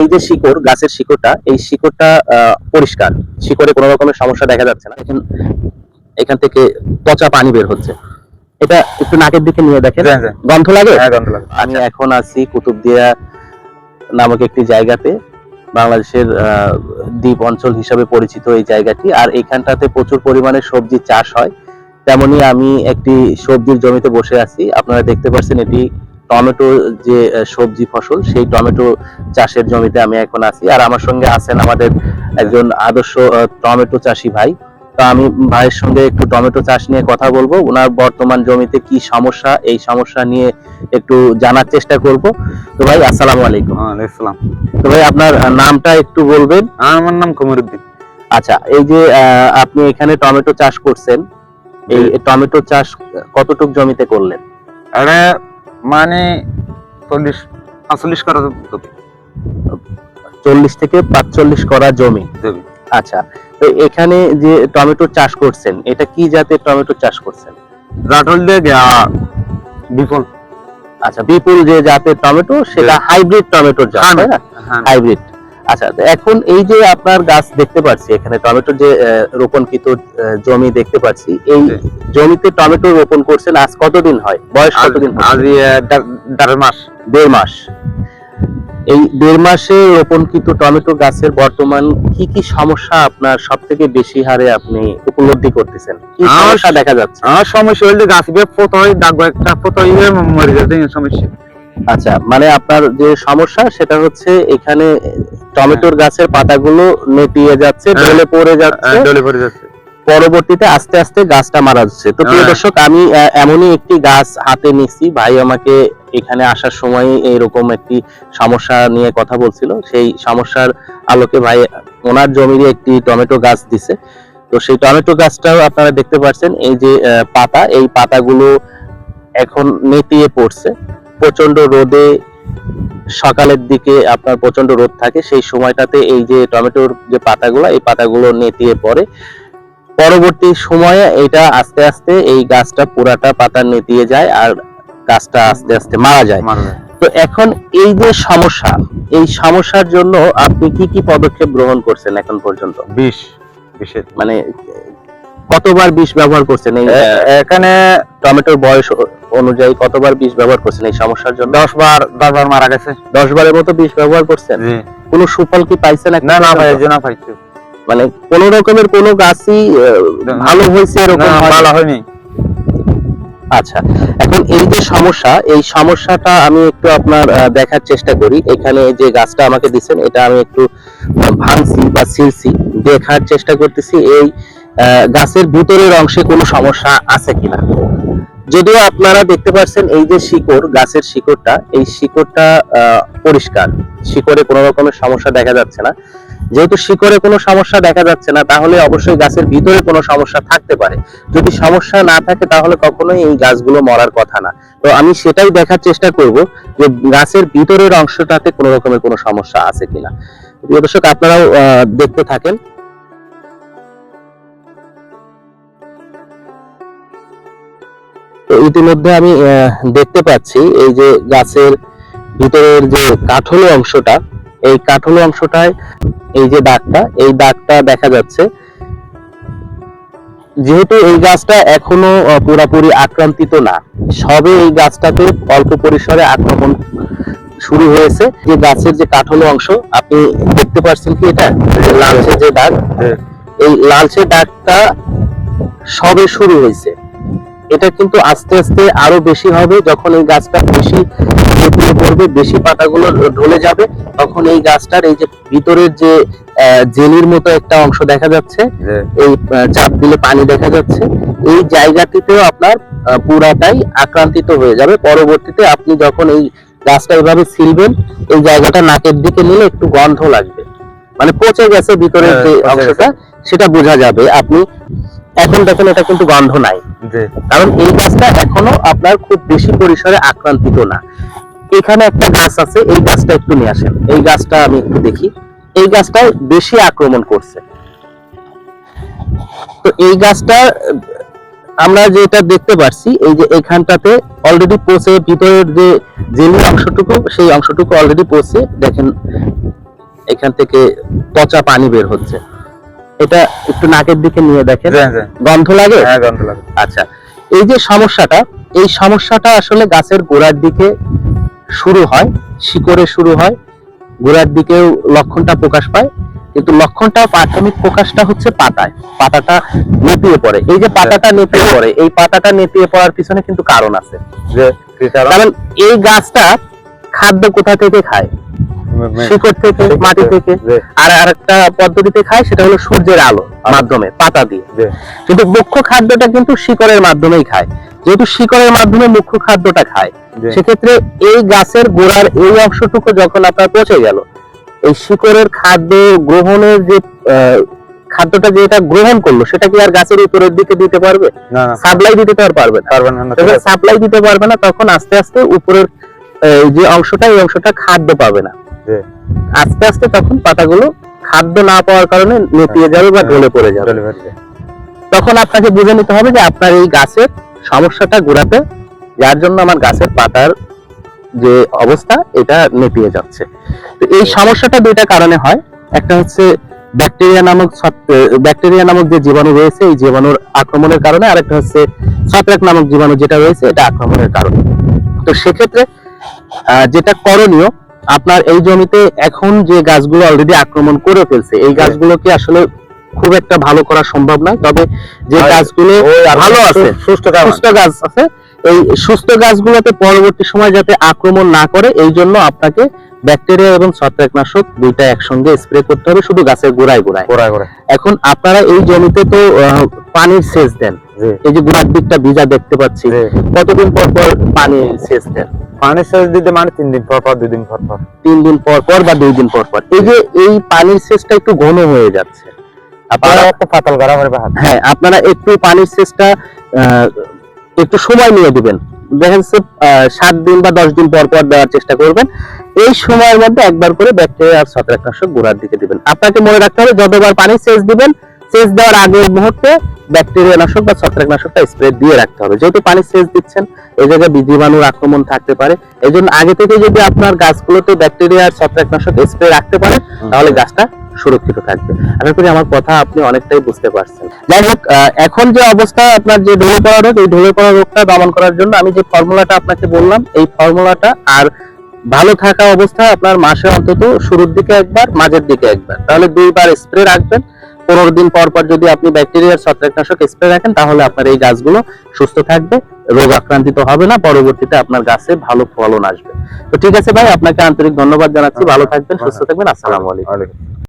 এই যে শিকড়, গাছের শিকড়টা, এই শিকড়টা পরিষ্কার, শিকড়ে কোনো রকমের সমস্যা দেখা যাচ্ছে না। এখান থেকে পচা পানি বের হচ্ছে। এটা একটু নাকের দিকে নিয়ে দেখেন, গন্ধ লাগে? হ্যাঁ, গন্ধ লাগে। আমি এখন আছি কুতুবদিয়া নামক একটি জায়গাতে, বাংলাদেশের দ্বীপ অঞ্চল হিসাবে পরিচিত এই জায়গাটি। আর এখানটাতে প্রচুর পরিমাণে সবজি চাষ হয়। তেমনি আমি একটি সবজির জমিতে বসে আছি। আপনারা দেখতে পাচ্ছেন এটি টমেটো যে সবজি ফসল, সেই টমেটো চাষের জমিতে আমি এখন আছি। আর আমার সঙ্গে আছেন আমাদের একজন আদর্শ টমেটো চাষী ভাই। তো আমি ভাইয়ের সঙ্গে একটু টমেটো চাষ নিয়ে কথা বলবো। ওনার বর্তমান জমিতে কি সমস্যা, এই সমস্যা নিয়ে একটু জানার চেষ্টা করব। তো ভাই, আসসালামু আলাইকুম। ওয়ালাইকুম আসসালাম। তো ভাই, আপনার নামটা একটু বলবেন? আমার নাম কমরুদ্দিন। আচ্ছা, এই যে আপনি এখানে টমেটো চাষ করছেন, এই টমেটো চাষ কতটুক জমিতে করলেন? আরে মানে 40-45 করা জমি। 40 থেকে 45 করা জমি। আচ্ছা, তো এখানে যে টমেটো চাষ করছেন, এটা কি জাতের টমেটো চাষ করছেন? রাটল দিয়ে বিপুল। আচ্ছা, বিপুল যে জাতের টমেটো, সেটা হাইব্রিড টমেটোর জাত, তাই না? হাইব্রিড। আচ্ছা, তো এখন এই যে আপনার গাছ দেখতে পাচ্ছি, এখানে টমেটো যে রোপণকৃত জমি দেখতে পাচ্ছি, এই জমিতে টমেটো রোপণ করছেন আজ কতদিন হয়? বয়স কতদিন? আজ 1.5 মাস। 1.5 মাস। এই 1.5 মাসে রোপণকৃত টমেটো গাছের বর্তমান কি কি সমস্যা আপনার সব থেকে বেশি হারে আপনি উপলব্ধি করতেছেন? কি সমস্যা দেখা যাচ্ছে? আমার সমস্যা হইলে গাছ পোত হয়, দাগ একটা পোত হইলে মরে যাবে, সমস্যা। আচ্ছা, মানে আপনার যে সমস্যা সেটা হচ্ছে এখানে টমেটোর গাছের পাতাগুলো নেতিয়ে যাচ্ছে, ঢলে পড়ে যাচ্ছে, পরবর্তীতে আস্তে আস্তে গাছটা মারা যাচ্ছে। তো প্রিয় দর্শক, আমি এমনই একটি গাছ হাতে নিছি। ভাই আমাকে এখানে আসার সময় এইরকম একটি সমস্যা নিয়ে কথা বলছিল। সেই সমস্যার আলোকে ভাই ওনার জমির একটি টমেটো গাছ দিছে। তো সেই টমেটো গাছটাও আপনারা দেখতে পাচ্ছেন, এই যে পাতা, এই পাতাগুলো এখন নেতিয়ে পড়ছে। প্রচন্ড রোদে, সকালের দিকে আপনার প্রচন্ড রোদ থাকে, সেই সময়টাতে এই যে টমেটোর যে পাতাগুলো, এই পাতাগুলো নেতিয়ে পড়ে। পরবর্তী সময়ে এটা আস্তে আস্তে এই গাছটা পুরাটা পাতা নেতিয়ে যায় আর গাছটা আস্তে আস্তে মারা যায়। তো এখন এই যে সমস্যা, এই সমস্যার জন্য আপনি কি কি পদক্ষেপ গ্রহণ করছেন এখন পর্যন্ত? মানে কতবার বিষ ব্যবহার করছেন? এই এখানে টমেটোর বয়স অনুযায়ী কতবার বিষ ব্যবহার করছেন এই সমস্যার জন্য? 10 বার মারা গেছে। 10 বারের মতো বিষ ব্যবহার করছেন? কোনো সুফল কি পাইছেন? না, পাইছি। মানে কোন রকমের কোন গাছই ভালো হয়েছে এরকম ভালো হয়নি। আচ্ছা, এখন এই যে সমস্যা, এই সমস্যাটা আমি একটু আপনার দেখার চেষ্টা করি। এখানে যে গাছটা আমাকে দিচ্ছেন, এটা আমি একটু ভাঙছি বা ছিলছি, দেখার চেষ্টা করতেছি এই গাছের ভিতরের অংশে কোনো সমস্যা আছে কিনা। যদিও আপনারা দেখতে পাচ্ছেন এই যে শিকড়, গাছের শিকড়টা, এই শিকড়টা পরিষ্কার, শিকড়ে কোনো রকমের সমস্যা দেখা যাচ্ছে না। যেহেতু শিকড়ে কোনো সমস্যা দেখা যাচ্ছে না, তাহলে অবশ্যই গাছের ভিতরে কোনো সমস্যা থাকতে পারে। যদি সমস্যা না থাকে তাহলে কখনোই এই গাছগুলো মরার কথা না। তো আমি সেটাই দেখার চেষ্টা করব যে গাছের ভিতরের অংশটাতে কোনো রকমের কোনো সমস্যা আছে কিনা। প্রিয় দর্শক, আপনারাও দেখতে থাকেন। তো ইতিমধ্যে আমি দেখতে পাচ্ছি এই যে গাছের ভিতরের যে কাঠলো অংশটা, এই কাঠলো অংশটায় এই যে দাগটা, এই দাগটা দেখা যাচ্ছে। যেহেতু এই গাছটা এখনো পুরোপুরি আক্রান্তিত না, সবে এই গাছটাতে অল্প পরিসরে আক্রমণ শুরু হয়েছে। যে গাছের যে কাঠলো অংশ আপনি দেখতে পাচ্ছেন কি, এটা লালচে যে দাগ, এই লালচে দাগটা সবে শুরু হয়েছে। এটা কিন্তু আস্তে আস্তে আরো বেশি হবে। যখন এই গাছটা বেশি ঝুঁকিয়ে পড়বে, বেশি পাতাগুলো ঢলে যাবে, তখন এই গাছটার এই যে ভিতরের যে জেলির মতো একটা অংশ দেখা যাচ্ছে, এই চাপ দিলে পানি দেখা যাচ্ছে, এই জায়গাটিতেও আপনার পুরাটাই আক্রান্তিত হয়ে যাবে। পরবর্তীতে আপনি যখন এই গাছটা এভাবে ছিলবেন, এই জায়গাটা নাকের দিকে নিলে একটু গন্ধ লাগবে, মানে পচে গেছে ভিতরের যে অংশটা, সেটা বোঝা যাবে। আপনি এখন দেখেন এটা কিন্তু গন্ধ নাই, কারণ এই গাছটা এখনো আপনার খুব বেশি পরিসরে আক্রান্তিত না। এখানে একটা গাছ আছে, এই গাছটা একটু নিয়ে আসেন। এই গাছটা আমি একটু দেখি, এই গাছটা বেশি আক্রমণ করছে। তো এই গাছটা আমরা যেটা দেখতে পাচ্ছি, এই যে এখানটাতে অলরেডি পচে, ভিতরের যে জেলি অংশটুকু, সেই অংশটুকু অলরেডি পচে, দেখেন এখান থেকে পচা পানি বের হচ্ছে। এটা একটু নাকের দিকে নিয়ে দেখেন, গন্ধ লাগে? হ্যাঁ, গন্ধ লাগে। আচ্ছা, এই যে সমস্যাটা, এই সমস্যাটা আসলে গাছের গোড়ার দিকে শুরু হয়, শিকড়ে শুরু হয়, গোড়ার দিকেও লক্ষণটা প্রকাশ পায়, কিন্তু লক্ষণটা প্রাথমিক প্রকাশটা হচ্ছে পাতায়। পাতাটা নেতিয়ে পড়ে। এই যে পাতাটা নেতিয়ে পড়ে, এই পাতাটা নেতিয়ে পড়ার পিছনে কিন্তু কারণ আছে। যে কি কারণ? কারণ এই গাছটা খাদ্য কোথা থেকে খায়? শিকড় থেকে, মাটি থেকে। আর আরেকটা পদ্ধতিতে খায়, সেটা হলো সূর্যের আলো মাধ্যমে, পাতা দিয়ে। কিন্তু মুখ্য খাদ্যটা কিন্তু শিকড়ের মাধ্যমেই খায়। যেহেতু শিকড়ের মাধ্যমে মুখ্য খাদ্যটা খায়, সেক্ষেত্রে এই গাছের গোড়ার এই অংশটুকু যখন আপনার পচে গেল, এই শিকড়ের খাদ্য গ্রহণের যে খাদ্যটা যেটা গ্রহণ করলো, সেটা কি আর গাছের উপরের দিকে দিতে পারবে? না, সাপ্লাই দিতে তো আর পারবে না। যখন সাপ্লাই দিতে পারবে না, তখন আস্তে আস্তে উপরের যে অংশটা, এই অংশটা খাদ্য পাবে না। আস্তে আস্তে তখন পাতাগুলো খাদ্য না পাওয়ার কারণে নেতিয়ে যাবে বা ঢলে পড়ে যাবে। তখন আপনাকে বুঝে নিতে হবে যে আপনার এই গাছের সমস্যাটা গোড়াতে, যার জন্য আমার গাছের পাতার যে অবস্থা, এটা নেতিয়ে যাচ্ছে। তো এই সমস্যাটা দুইটা কারণে হয়। একটা হচ্ছে ব্যাকটেরিয়া নামক যে জীবাণু রয়েছে, এই জীবাণুর আক্রমণের কারণে। আরেকটা হচ্ছে ছত্রাক নামক জীবাণু যেটা রয়েছে, এটা আক্রমণের কারণে। তো সেক্ষেত্রে যেটা করণীয়, আপনার এই জমিতে এখন যে গাছগুলো অলরেডি আক্রমণ করে ফেলছে, এই গাছগুলোকে আসলে খুব একটা ভালো করা সম্ভব নয়। তবে যে গাছগুলো ভালো আছে, সুস্থ গাছ আছে, এই সুস্থ গাছগুলোতে পরবর্তী সময় যাতে আক্রমণ না করে, এই জন্য আপনাকে ব্যাকটেরিয়া এবং ছত্রাকনাশক দুইটা একসঙ্গে স্প্রে করতে হবে, শুধু গাছের গোড়ায় গোড়ায়। এখন আপনারা এই জমিতে তো পানির সেচ দেন, এই যে গোড়ার দিকটা ভিজা দেখতে পাচ্ছি, কতদিন পর পর পানি সেচ দেন? পানির সেচ দিতে মানে 3 দিন পর পর, 2 দিন পর পর। 3 দিন পর পর বা 2 দিন পর পর। এই যে এই পানির সেচটা একটু ঘন হয়ে যাচ্ছে, আপনারা একটা ফাতাল করা হবে। হ্যাঁ, আপনারা একটু পানির সেচটা একটু সময় নিয়ে দিবেন। দেখেন 7 দিন বা 10 দিন পর পর দেওয়ার চেষ্টা করবেন। এই সময়ের মধ্যে একবার করে ব্যাকটেরিয়া আর ছত্রাকনাশক গোড়ার দিকে দিবেন। আপনাকে মনে রাখতে হবে, যতবার পানি সেচ দিবেন, সেচ দেওয়ার আগের মুহূর্তে ব্যাকটেরিয়া নাশক বা ছত্রাকনাশকটা স্প্রে দিয়ে রাখতে হবে। যেহেতু পানি সেচ দিচ্ছেন, এই জায়গায় জীবাণুর আক্রমণ থাকতে পারে। এই জন্য আগে থেকে যদি আপনার গাছগুলোতে ব্যাকটেরিয়া আর ছত্রাকনাশক স্প্রে রাখতে পারেন, তাহলে গাছটা সুরক্ষিত থাকবে। আশা করি আমার কথা আপনি অনেকটাই বুঝতে পারছেন। যাই হোক, এখন যে অবস্থা আপনার যে ঢলে পড়া রোগ, এই ঢলে পড়া রোগটা দমন করার জন্য আমি যে ফর্মুলাটা আপনাকে বললাম, এই ফর্মুলাটা আর ভালো থাকা অবস্থায় আপনার মাসে অন্তত শুরুর দিকে একবার, মাঝের দিকে একবার, তাহলে 2 বার স্প্রে রাখবেন। 15 দিন পর পর যদি আপনি ব্যাকটেরিয়ার ছত্রাকনাশক স্প্রে রাখেন, তাহলে আপনার এই গাছগুলো সুস্থ থাকবে, রোগ আক্রান্তিত হবে না, পরবর্তীতে আপনার গাছে ভালো ফলন আসবে। তো ঠিক আছে ভাই, আপনাকে আন্তরিক ধন্যবাদ জানাচ্ছি। ভালো থাকবেন, সুস্থ থাকবেন। আসসালামু আলাইকুম।